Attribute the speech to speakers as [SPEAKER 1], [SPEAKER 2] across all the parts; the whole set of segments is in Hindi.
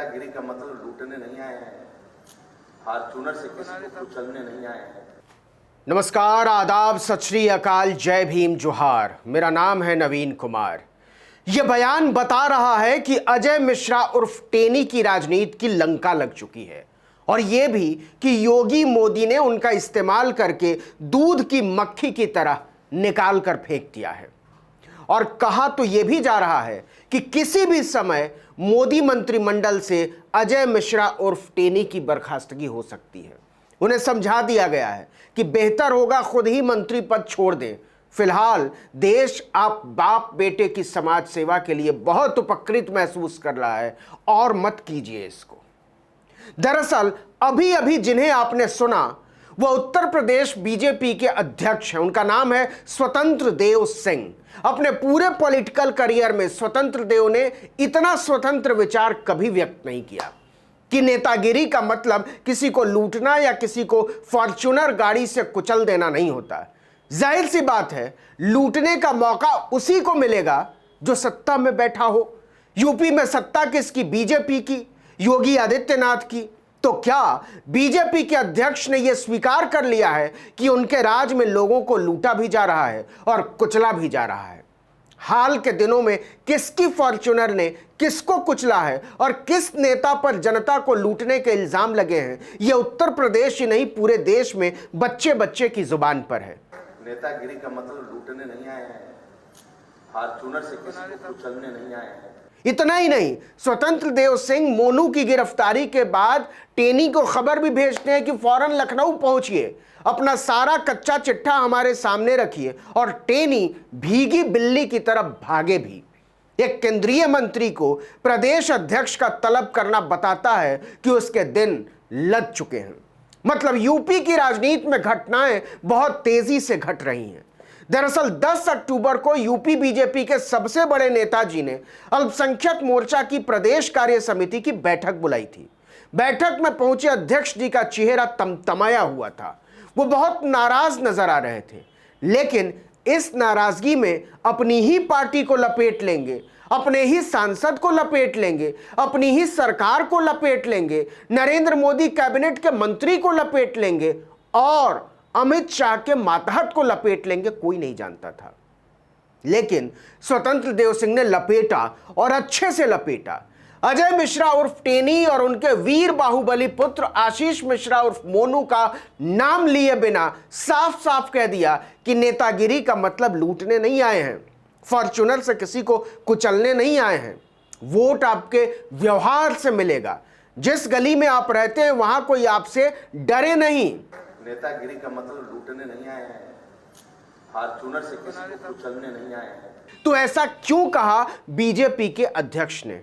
[SPEAKER 1] नेतागिरी का मतलब लूटने नहीं आए हैं, फॉर्च्यूनर से किसी को कुचलने नहीं आए हैं।
[SPEAKER 2] नमस्कार, आदाब, सत श्री अकाल, जय भीम, जोहार। मेरा नाम है नवीन कुमार। यह बयान बता रहा है कि अजय मिश्रा उर्फ टेनी की राजनीति की लंका लग चुकी है, और यह भी कि योगी मोदी ने उनका इस्तेमाल करके दूध की मक्खी की तरह निकाल कर फेंक दिया है। और कहा तो यह भी जा रहा है कि किसी भी समय मोदी मंत्रिमंडल से अजय मिश्रा उर्फ टेनी की बर्खास्तगी हो सकती है। उन्हें समझा दिया गया है कि बेहतर होगा खुद ही मंत्री पद छोड़ दें। फिलहाल देश आप बाप बेटे की समाज सेवा के लिए बहुत उपकृत महसूस कर रहा है, और मत कीजिए इसको। दरअसल अभी अभी जिन्हें आपने सुना वह उत्तर प्रदेश बीजेपी के अध्यक्ष हैं। उनका नाम है स्वतंत्र देव सिंह। अपने पूरे पॉलिटिकल करियर में स्वतंत्र देव ने इतना स्वतंत्र विचार कभी व्यक्त नहीं किया कि नेतागिरी का मतलब किसी को लूटना या किसी को फॉर्च्यूनर गाड़ी से कुचल देना नहीं होता। जाहिर सी बात है, लूटने का मौका उसी को मिलेगा जो सत्ता में बैठा हो। यूपी में सत्ता किसकी? बीजेपी की, योगी आदित्यनाथ की। तो क्या बीजेपी के अध्यक्ष ने यह स्वीकार कर लिया है कि उनके राज में लोगों को लूटा भी जा रहा है और कुचला भी जा रहा है? हाल के दिनों में किसकी फॉर्च्यूनर ने किसको कुचला है और किस नेता पर जनता को लूटने के इल्जाम लगे हैं, यह उत्तर प्रदेश ही नहीं पूरे देश में बच्चे बच्चे की जुबान पर है।
[SPEAKER 1] नेतागिरी का मतलब लूटने नहीं आए हैं, फॉर्च्यूनर से किसी को कुचलने नहीं आए हैं।
[SPEAKER 2] इतना ही नहीं, स्वतंत्र देव सिंह मोनू की गिरफ्तारी के बाद टेनी को खबर भी भेजते हैं कि फौरन लखनऊ पहुंचिए, अपना सारा कच्चा चिट्ठा हमारे सामने रखिए, और टेनी भीगी बिल्ली की तरफ भागे भी। एक केंद्रीय मंत्री को प्रदेश अध्यक्ष का तलब करना बताता है कि उसके दिन लग चुके हैं। मतलब यूपी की राजनीति में घटनाएं बहुत तेजी से घट रही हैं। दरअसल 10 अक्टूबर को यूपी बीजेपी के सबसे बड़े नेताजी ने अल्पसंख्यक मोर्चा की प्रदेश कार्य समिति की बैठक बुलाई थी। बैठक में पहुंचे अध्यक्ष जी का चेहरा तमतमाया हुआ था। वो बहुत नाराज नजर आ रहे थे, लेकिन इस नाराजगी में अपनी ही पार्टी को लपेट लेंगे, अपने ही सांसद को लपेट लेंगे, अपनी ही सरकार को लपेट लेंगे, नरेंद्र मोदी कैबिनेट के मंत्री को लपेट लेंगे और अमित शाह के मातहत को लपेट लेंगे, कोई नहीं जानता था। लेकिन स्वतंत्र देव सिंह ने लपेटा, और अच्छे से लपेटा। अजय मिश्रा उर्फ टेनी और उनके वीर बाहुबली पुत्र आशीष मिश्रा उर्फ मोनू का नाम लिए बिना साफ साफ कह दिया कि नेतागिरी का मतलब लूटने नहीं आए हैं, फॉर्च्यूनर से किसी को कुचलने नहीं आए हैं। वोट आपके व्यवहार से मिलेगा। जिस गली में आप रहते हैं वहां कोई आपसे डरे नहीं।
[SPEAKER 1] नेतागिरी का मतलब लूटने नहीं आए हैं, फॉर्च्यूनर से किसी को कुचलने नहीं आए हैं।
[SPEAKER 2] तो ऐसा क्यों कहा बीजेपी के अध्यक्ष ने?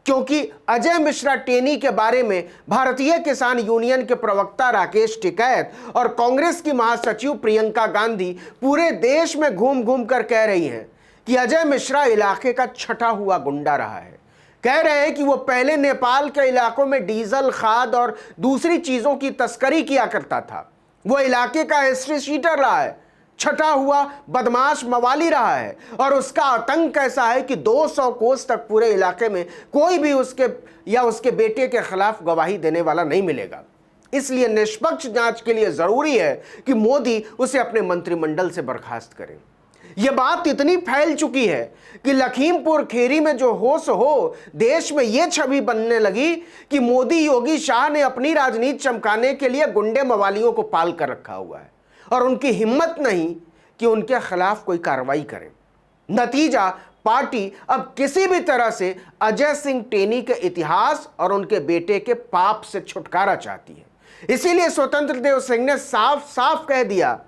[SPEAKER 2] क्योंकि अजय मिश्रा टेनी के बारे में भारतीय किसान यूनियन के प्रवक्ता राकेश टिकैत और कांग्रेस की महासचिव प्रियंका गांधी पूरे देश में घूम घूम कर कह रही हैं कि अजय मिश्रा इलाके का छटा हुआ गुंडा रहा है। कह रहे हैं कि वो पहले नेपाल के इलाकों में डीजल, खाद और दूसरी चीजों की तस्करी किया करता था। वो इलाके का हिस्ट्री शीटर रहा है, छटा हुआ बदमाश मवाली रहा है, और उसका आतंक ऐसा है कि 200 कोस तक पूरे इलाके में कोई भी उसके या उसके बेटे के खिलाफ गवाही देने वाला नहीं मिलेगा। इसलिए निष्पक्ष जांच के लिए जरूरी है कि मोदी उसे अपने मंत्रिमंडल से बर्खास्त करें। यह बात इतनी फैल चुकी है कि लखीमपुर खीरी में जो होश हो, देश में यह छवि बनने लगी कि मोदी योगी शाह ने अपनी राजनीति चमकाने के लिए गुंडे मवालियों को पाल कर रखा हुआ है, और उनकी हिम्मत नहीं कि उनके खिलाफ कोई कार्रवाई करें। नतीजा, पार्टी अब किसी भी तरह से अजय सिंह टेनी के इतिहास और उनके बेटे के पाप से छुटकारा चाहती है। इसीलिए स्वतंत्र देव सिंह ने साफ साफ कह दिया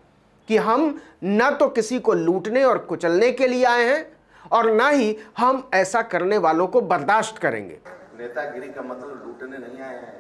[SPEAKER 2] कि हम न तो किसी को लूटने और कुचलने के लिए आए हैं, और न ही हम ऐसा करने वालों को बर्दाश्त करेंगे।
[SPEAKER 1] नेतागिरी का मतलब लूटने नहीं आए हैं,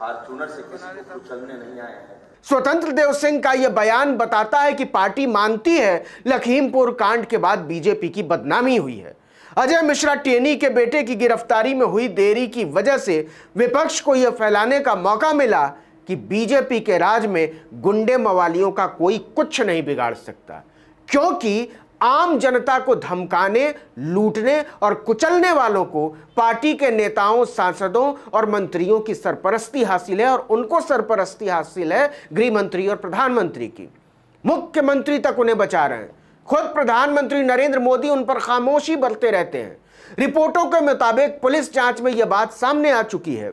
[SPEAKER 1] फॉर्च्यूनर से किसी को कुचलने नहीं आए हैं।
[SPEAKER 2] स्वतंत्र देव सिंह का यह बयान बताता है कि पार्टी मानती है लखीमपुर कांड के बाद बीजेपी की बदनामी हुई है। अजय मिश्रा टेनी के बेटे की गिरफ्तारी में हुई देरी की वजह से विपक्ष को यह फैलाने का मौका मिला कि बीजेपी के राज में गुंडे मवालियों का कोई कुछ नहीं बिगाड़ सकता, क्योंकि आम जनता को धमकाने, लूटने और कुचलने वालों को पार्टी के नेताओं, सांसदों और मंत्रियों की सरपरस्ती हासिल है, और उनको सरपरस्ती हासिल है गृह मंत्री और प्रधानमंत्री की। मुख्यमंत्री तक उन्हें बचा रहे हैं। खुद प्रधानमंत्री नरेंद्र मोदी उन पर खामोशी बरते रहते हैं। रिपोर्टों के मुताबिक पुलिस जांच में यह बात सामने आ चुकी है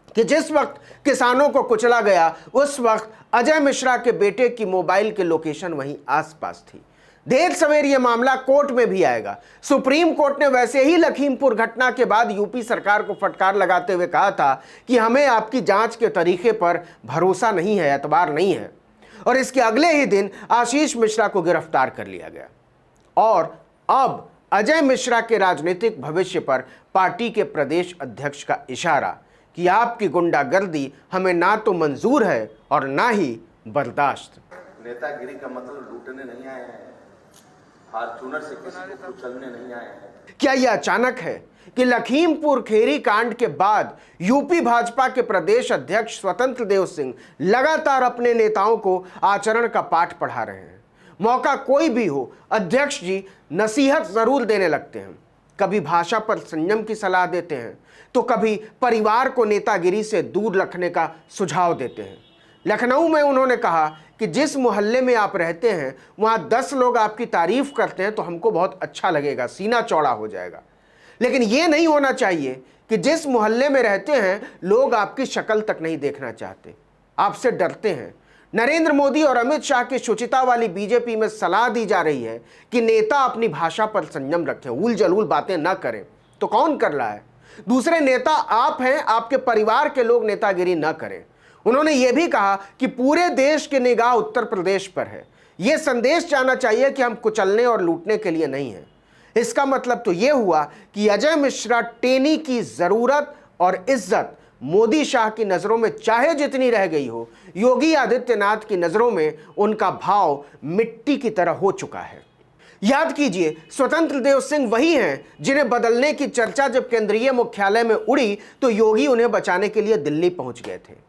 [SPEAKER 2] कि जिस वक्त किसानों को कुचला गया, उस वक्त अजय मिश्रा के बेटे की मोबाइल की लोकेशन वहीं आसपास थी। देर सवेर यह मामला कोर्ट में भी आएगा। सुप्रीम कोर्ट ने वैसे ही लखीमपुर घटना के बाद यूपी सरकार को फटकार लगाते हुए कहा था कि हमें आपकी जांच के तरीके पर भरोसा नहीं है, एतबार नहीं है, और इसके अगले ही दिन आशीष मिश्रा को गिरफ्तार कर लिया गया। और अब अजय मिश्रा के राजनीतिक भविष्य पर पार्टी के प्रदेश अध्यक्ष का इशारा कि आपकी गुंडागर्दी हमें ना तो मंजूर है और ना ही बर्दाश्त।
[SPEAKER 1] नेतागिरी का मतलब लूटने नहीं आए हैं, फॉर्च्यूनर से किसी को कुचलने नहीं आए हैं।
[SPEAKER 2] क्या यह अचानक है कि लखीमपुर खेरी कांड के बाद यूपी भाजपा के प्रदेश अध्यक्ष स्वतंत्र देव सिंह लगातार अपने नेताओं को आचरण का पाठ पढ़ा रहे हैं? मौका कोई भी हो, अध्यक्ष जी नसीहत जरूर देने लगते हैं। कभी भाषा पर संयम की सलाह देते हैं, तो कभी परिवार को नेतागिरी से दूर रखने का सुझाव देते हैं। लखनऊ में उन्होंने कहा कि जिस मोहल्ले में आप रहते हैं वहां 10 लोग आपकी तारीफ करते हैं तो हमको बहुत अच्छा लगेगा, सीना चौड़ा हो जाएगा। लेकिन यह नहीं होना चाहिए कि जिस मोहल्ले में रहते हैं लोग आपकी शक्ल तक नहीं देखना चाहते, आपसे डरते हैं। नरेंद्र मोदी और अमित शाह की शुचिता वाली बीजेपी में सलाह दी जा रही है कि नेता अपनी भाषा पर संयम रखें, उल जलूल बातें न करें। तो कौन कर रहा है? दूसरे नेता आप हैं, आपके परिवार के लोग नेतागिरी न करें। उन्होंने यह भी कहा कि पूरे देश की निगाह उत्तर प्रदेश पर है। यह संदेश जाना चाहिए कि हम कुचलने और लूटने के लिए नहीं हैं। इसका मतलब तो यह हुआ कि अजय मिश्रा टेनी की जरूरत और इज्जत मोदी शाह की नजरों में चाहे जितनी रह गई हो, योगी आदित्यनाथ की नजरों में उनका भाव मिट्टी की तरह हो चुका है। याद कीजिए, स्वतंत्र देव सिंह वही हैं जिन्हें बदलने की चर्चा जब केंद्रीय मुख्यालय में उड़ी तो योगी उन्हें बचाने के लिए दिल्ली पहुंच गए थे।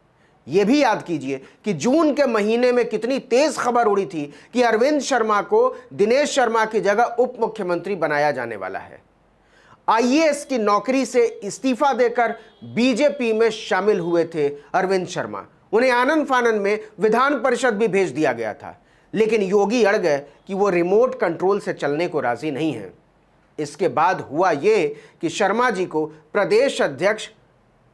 [SPEAKER 2] यह भी याद कीजिए कि जून के महीने में कितनी तेज खबर उड़ी थी कि अरविंद शर्मा को दिनेश शर्मा की जगह उप मुख्यमंत्री बनाया जाने वाला है। आईएएस की नौकरी से इस्तीफा देकर बीजेपी में शामिल हुए थे अरविंद शर्मा। उन्हें आनन फानन में विधान परिषद भी भेज दिया गया था, लेकिन योगी अड़ गए कि वो रिमोट कंट्रोल से चलने को राजी नहीं है। इसके बाद हुआ ये कि शर्मा जी को प्रदेश अध्यक्ष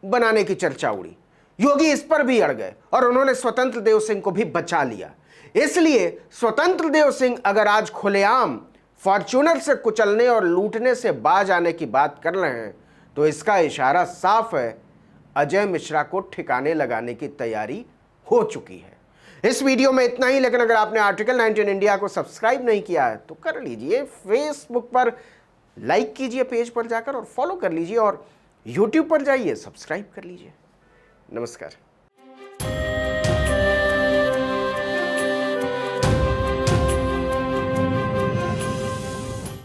[SPEAKER 2] बनाने की चर्चा उड़ी। योगी इस पर भी अड़ गए और उन्होंने स्वतंत्र देव सिंह को भी बचा लिया। इसलिए स्वतंत्र देव सिंह अगर आज खुलेआम फॉर्च्यूनर से कुचलने और लूटने से बाज आने की बात कर रहे हैं तो इसका इशारा साफ है, अजय मिश्रा को ठिकाने लगाने की तैयारी हो चुकी है। इस वीडियो में इतना ही, लेकिन अगर आपने आर्टिकल 19 इंडिया को सब्सक्राइब नहीं किया है तो कर लीजिए। फेसबुक पर लाइक कीजिए पेज पर जाकर और फॉलो कर लीजिए, और यूट्यूब पर जाइए सब्सक्राइब कर लीजिए। नमस्कार।